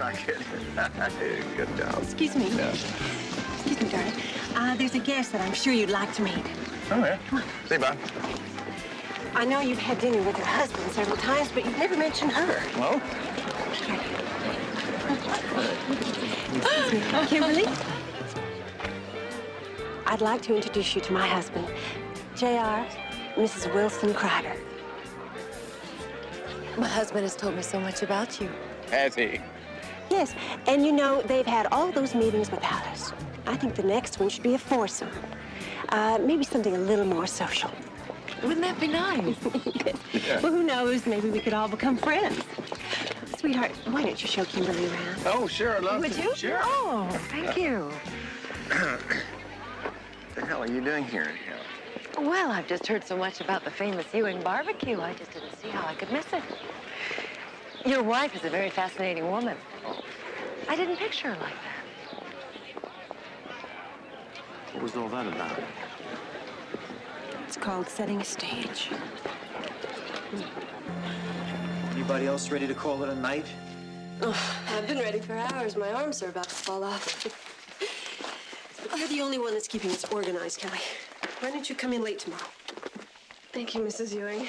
I'm not kidding. Good job. Excuse me. Yeah. Excuse me, darling. There's a guest that I'm sure you'd like to meet. Oh, yeah. Come on. Say bye. I know you've had dinner with her husband several times, but you've never mentioned her. Well? Excuse me, Kimberly? I'd like to introduce you to my husband, J.R., Mrs. Wilson Crider. My husband has told me so much about you. Has he? Yes, and you know, they've had all those meetings without us. I think the next one should be a foursome. Maybe something a little more social. Wouldn't that be nice? Yeah. Well, who knows? Maybe we could all become friends. Sweetheart, why don't you show Kimberly around? Oh, sure. I'd love Would to. you? Sure. Oh, thank you. What the hell are you doing here anyhow? Well, I've just heard so much about the famous Ewing barbecue. I just didn't see how I could miss it. Your wife is a very fascinating woman. I didn't picture her like that. What was all that about? It's called setting a stage. Anybody else ready to call it a night? Oh, I've been ready for hours. My arms are about to fall off. You're the only one that's keeping us organized, Kelly. Why don't you come in late tomorrow? Thank you, Mrs. Ewing.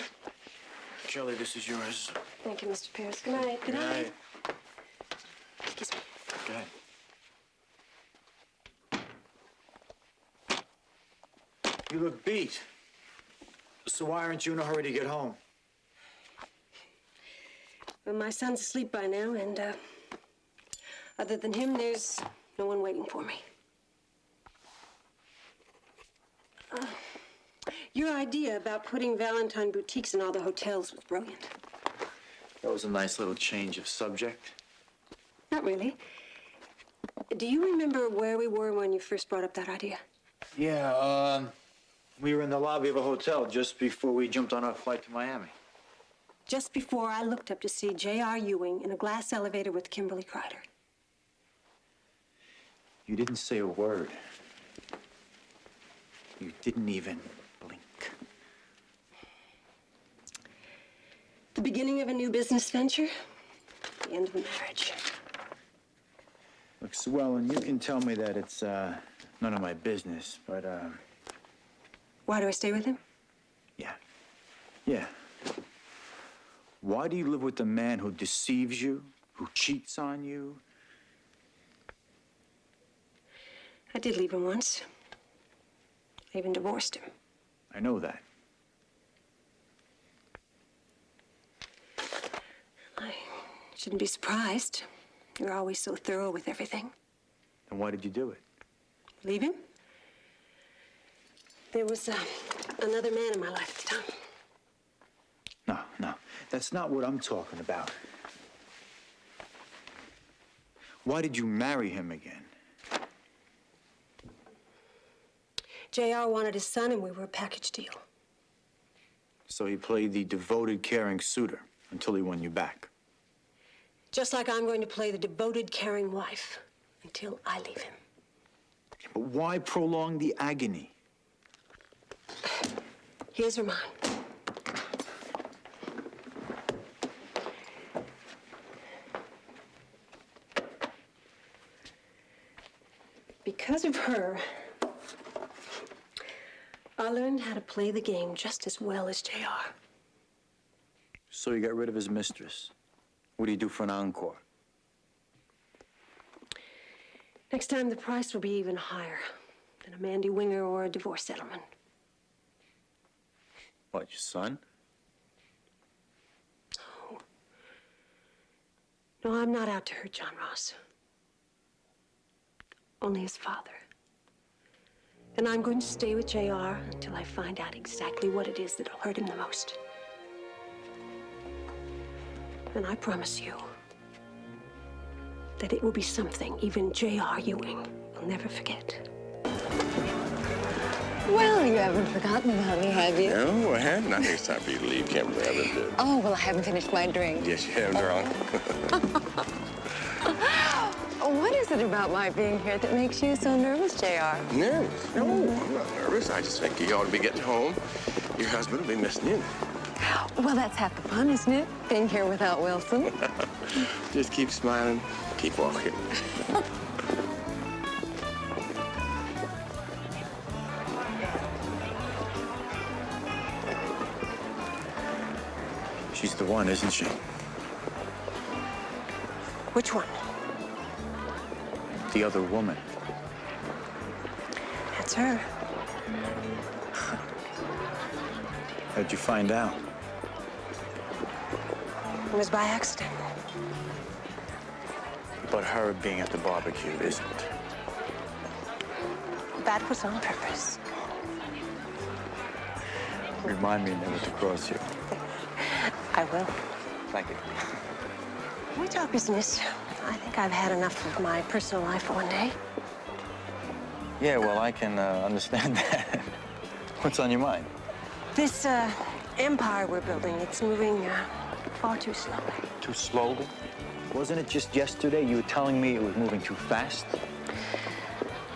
Kelly, this is yours. Thank you, Mr. Pierce. Good night. Good night. Excuse me. Go ahead. You look beat. So why aren't you in a hurry to get home? Well, my son's asleep by now, and other than him, there's no one waiting for me. Your idea about putting Valentine boutiques in all the hotels was brilliant. That was a nice little change of subject. Not really. Do you remember where we were when you first brought up that idea? Yeah, we were in the lobby of a hotel just before we jumped on our flight to Miami. Just before I looked up to see J.R. Ewing in a glass elevator with Kimberly Crider. You didn't say a word. You didn't even blink. The beginning of a new business venture, the end of a marriage. Look, SueEllen, you can tell me that it's none of my business, but Why do I stay with him? yeah. Why do you live with a man who deceives you, who cheats on you? I did leave him once. I even divorced him. I know that. I shouldn't be surprised. You're always so thorough with everything. And why did you do it? Leave him? There was another man in my life at the time. No. That's not what I'm talking about. Why did you marry him again? J.R. wanted his son, and we were a package deal. So he played the devoted, caring suitor until he won you back. Just like I'm going to play the devoted, caring wife until I leave him. But why prolong the agony? His or mine. Because of her, I learned how to play the game just as well as J.R. So he got rid of his mistress. What do you do for an encore? Next time, the price will be even higher than a Mandy Winger or a divorce settlement. What, your son? No, I'm not out to hurt John Ross. Only his father. And I'm going to stay with J.R. until I find out exactly what it is that'll hurt him the most. And I promise you that it will be something even J.R. Ewing will never forget. Well, you haven't forgotten about me, have you? No, I haven't. I think it's time for you to leave, Kimberly. I really do. Oh, well, I haven't finished my drink. Yes, you have, darling. What is it about my being here that makes you so nervous, J.R.? Nervous? No, I'm not nervous. I just think you ought to be getting home. Your husband will be missing you. Well, that's half the fun, isn't it? Being here without Wilson. Just keep smiling, keep walking. She's the one, isn't she? Which one? The other woman. That's her. How'd you find out? It was by accident. But her being at the barbecue isn't. That was on purpose. Remind me never to cross you. I will. Thank you. Can we talk business? I think I've had enough of my personal life for one day. Yeah, well, I can understand that. What's on your mind? This empire we're building, it's moving far too slowly. Too slowly? Wasn't it just yesterday you were telling me it was moving too fast?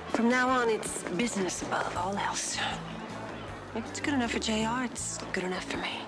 From now on, it's business above all else. If it's good enough for JR, it's good enough for me.